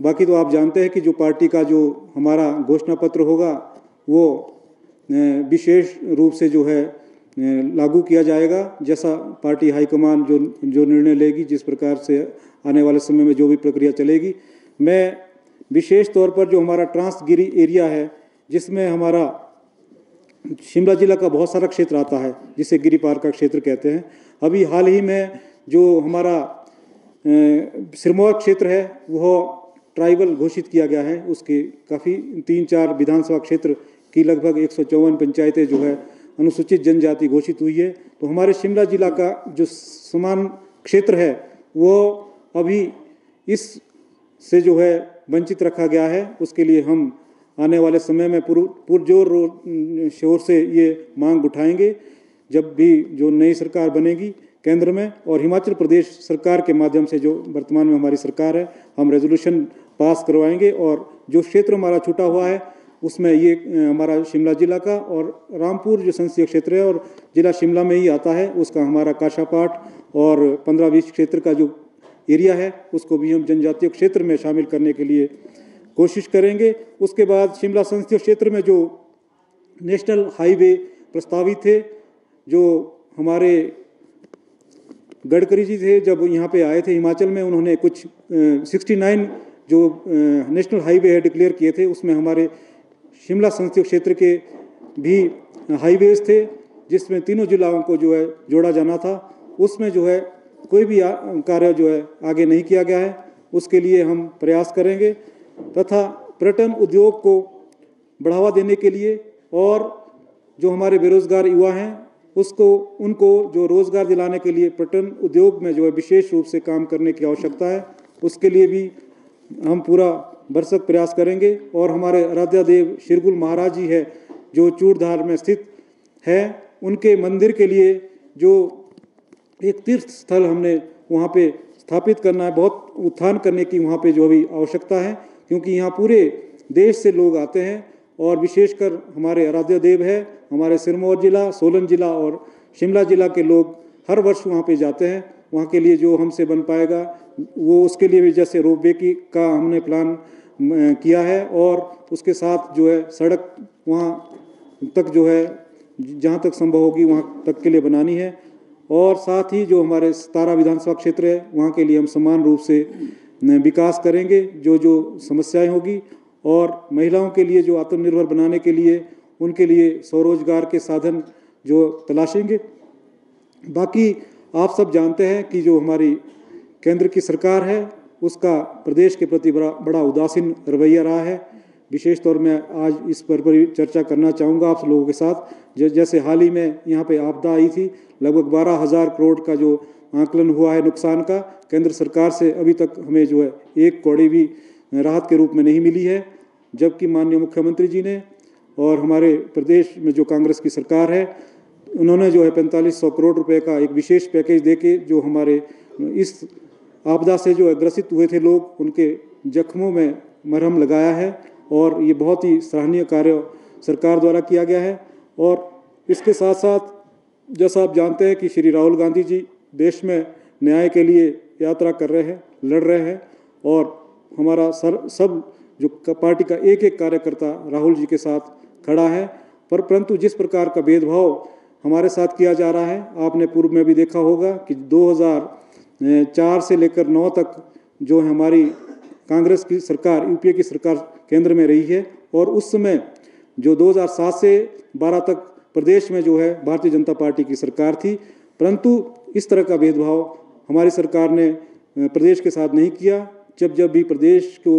बाकी तो आप जानते हैं कि जो पार्टी का जो हमारा घोषणा पत्र होगा वो विशेष रूप से जो है लागू किया जाएगा, जैसा पार्टी हाईकमान जो निर्णय लेगी, जिस प्रकार से आने वाले समय में जो भी प्रक्रिया चलेगी। मैं विशेष तौर पर जो हमारा ट्रांसगिरी एरिया है, जिसमें हमारा शिमला जिला का बहुत सारा क्षेत्र आता है, जिसे गिरी पार का क्षेत्र कहते हैं। अभी हाल ही में जो हमारा सिरमौर क्षेत्र है वह ट्राइबल घोषित किया गया है। उसके काफ़ी 3-4 विधानसभा क्षेत्र की लगभग 154 पंचायतें जो है अनुसूचित जनजाति घोषित हुई है। तो हमारे शिमला जिला का जो समान क्षेत्र है वो अभी इस से जो है वंचित रखा गया है। उसके लिए हम आने वाले समय में पुरजोर शोर से ये मांग उठाएंगे, जब भी जो नई सरकार बनेगी केंद्र में, और हिमाचल प्रदेश सरकार के माध्यम से जो वर्तमान में हमारी सरकार है, हम रेजोल्यूशन पास करवाएंगे। और जो क्षेत्र हमारा छूटा हुआ है उसमें ये हमारा शिमला जिला का और रामपुर जो संसदीय क्षेत्र है और जिला शिमला में ही आता है, उसका हमारा काशापाट और 15-20 क्षेत्र का जो एरिया है उसको भी हम जनजातीय क्षेत्र में शामिल करने के लिए कोशिश करेंगे। उसके बाद शिमला संसदीय क्षेत्र में जो नेशनल हाईवे प्रस्तावित थे, जो हमारे गडकरी जी थे जब यहाँ पे आए थे हिमाचल में, उन्होंने कुछ 69 जो नेशनल हाईवे है डिक्लेयर किए थे, उसमें हमारे शिमला संसदीय क्षेत्र के भी हाईवेज थे, जिसमें तीनों जिलाओं को जो है जोड़ा जाना था। उसमें जो है कोई भी कार्य जो है आगे नहीं किया गया है। उसके लिए हम प्रयास करेंगे तथा पर्यटन उद्योग को बढ़ावा देने के लिए और जो हमारे बेरोजगार युवा हैं उनको जो रोजगार दिलाने के लिए पर्यटन उद्योग में जो है विशेष रूप से काम करने की आवश्यकता है। उसके लिए भी हम पूरा भरसक प्रयास करेंगे। और हमारे आराध्य देव शिरगुल महाराज जी है जो चूड़धार में स्थित है, उनके मंदिर के लिए जो एक तीर्थ स्थल हमने वहाँ पे स्थापित करना है, बहुत उत्थान करने की वहाँ पे जो भी आवश्यकता है, क्योंकि यहाँ पूरे देश से लोग आते हैं और विशेषकर हमारे आराध्य देव है, हमारे सिरमौर जिला, सोलन जिला और शिमला जिला के लोग हर वर्ष वहाँ पे जाते हैं। वहाँ के लिए जो हमसे बन पाएगा वो उसके लिए भी जैसे रोपवे का हमने प्लान किया है और उसके साथ जो है सड़क वहाँ तक जो है जहाँ तक संभव होगी वहाँ तक के लिए बनानी है। और साथ ही जो हमारे 17 विधानसभा क्षेत्र है वहाँ के लिए हम समान रूप से विकास करेंगे, जो समस्याएं होगी, और महिलाओं के लिए जो आत्मनिर्भर बनाने के लिए उनके लिए स्वरोजगार के साधन जो तलाशेंगे। बाकी आप सब जानते हैं कि जो हमारी केंद्र की सरकार है उसका प्रदेश के प्रति बड़ा उदासीन रवैया रहा है। विशेष तौर में आज इस पर चर्चा करना चाहूँगा आप लोगों के साथ। जैसे हाल ही में यहाँ पे आपदा आई थी, लगभग 12,000 करोड़ का जो आकलन हुआ है नुकसान का, केंद्र सरकार से अभी तक हमें जो है 1 कौड़ी भी राहत के रूप में नहीं मिली है, जबकि माननीय मुख्यमंत्री जी ने और हमारे प्रदेश में जो कांग्रेस की सरकार है उन्होंने जो है 4500 करोड़ रुपए का एक विशेष पैकेज देके जो हमारे इस आपदा से जो ग्रसित हुए थे लोग, उनके जख्मों में मरहम लगाया है और ये बहुत ही सराहनीय कार्य सरकार द्वारा किया गया है। और इसके साथ साथ जैसा आप जानते हैं कि श्री राहुल गांधी जी देश में न्याय के लिए यात्रा कर रहे हैं, लड़ रहे हैं, और हमारा सब जो पार्टी का एक कार्यकर्ता राहुल जी के साथ खड़ा है। परंतु जिस प्रकार का भेदभाव हमारे साथ किया जा रहा है, आपने पूर्व में भी देखा होगा कि 2004 से लेकर 9 तक जो हमारी कांग्रेस की सरकार, यूपीए की सरकार केंद्र में रही है, और उस समय जो 2007 से 12 तक प्रदेश में जो है भारतीय जनता पार्टी की सरकार थी। परंतु इस तरह का भेदभाव हमारी सरकार ने प्रदेश के साथ नहीं किया। जब भी प्रदेश को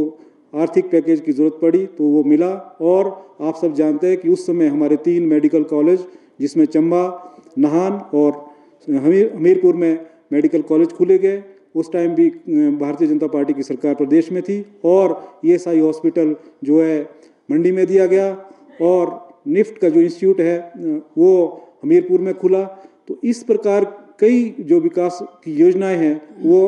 आर्थिक पैकेज की ज़रूरत पड़ी तो वो मिला। और आप सब जानते हैं कि उस समय हमारे 3 मेडिकल कॉलेज, जिसमें चंबा, नाहन और हमीरपुर में मेडिकल कॉलेज खुले गए। उस टाइम भी भारतीय जनता पार्टी की सरकार प्रदेश में थी। और ईएसआई हॉस्पिटल जो है मंडी में दिया गया, और निफ्ट का जो इंस्टीट्यूट है वो हमीरपुर में खुला। तो इस प्रकार कई जो विकास की योजनाएं हैं वो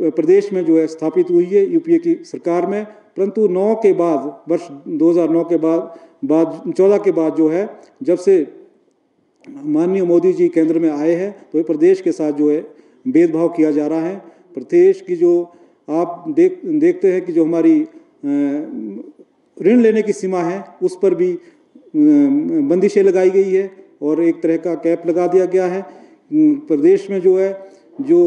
प्रदेश में जो है स्थापित हुई है यूपीए की सरकार में। परंतु 9 के बाद, वर्ष 2009 के बाद 14 के बाद जो है, जब से माननीय मोदी जी केंद्र में आए हैं, तो प्रदेश के साथ जो है भेदभाव किया जा रहा है। प्रदेश की जो आप देखते हैं कि जो हमारी ऋण लेने की सीमा है उस पर भी बंदिशें लगाई गई है और एक तरह का कैप लगा दिया गया है। प्रदेश में जो है जो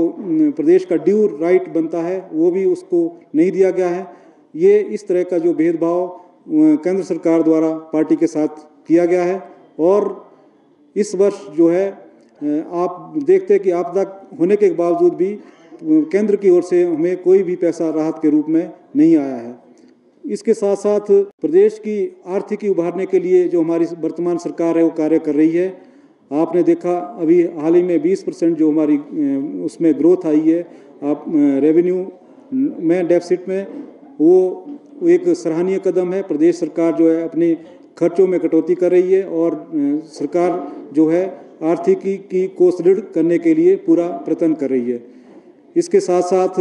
प्रदेश का ड्यू राइट बनता है वो भी उसको नहीं दिया गया है। ये इस तरह का जो भेदभाव केंद्र सरकार द्वारा पार्टी के साथ किया गया है और इस वर्ष जो है आप देखते हैं कि आपदा होने के बावजूद भी केंद्र की ओर से हमें कोई भी पैसा राहत के रूप में नहीं आया है। इसके साथ साथ प्रदेश की आर्थिकी उभारने के लिए जो हमारी वर्तमान सरकार है वो कार्य कर रही है। आपने देखा अभी हाल ही में 20% जो हमारी उसमें ग्रोथ आई है आप रेवेन्यू में डेफिसिट में, वो एक सराहनीय कदम है। प्रदेश सरकार जो है अपने खर्चों में कटौती कर रही है और सरकार जो है आर्थिकी को सुदृढ़ करने के लिए पूरा प्रयत्न कर रही है। इसके साथ साथ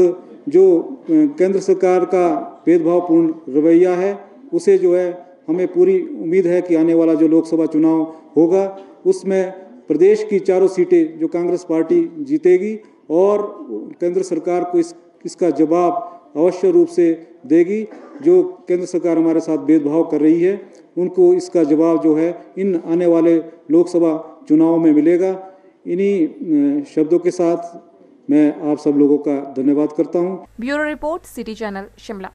जो केंद्र सरकार का भेदभावपूर्ण रवैया है उसे जो है हमें पूरी उम्मीद है कि आने वाला जो लोकसभा चुनाव होगा उसमें प्रदेश की चारों सीटें जो कांग्रेस पार्टी जीतेगी और केंद्र सरकार को इसका जवाब अवश्य रूप से देगी। जो केंद्र सरकार हमारे साथ भेदभाव कर रही है उनको इसका जवाब जो है इन आने वाले लोकसभा चुनाव में मिलेगा। इन्हीं शब्दों के साथ मैं आप सब लोगों का धन्यवाद करता हूं। Bureau report, city channel, Shimla.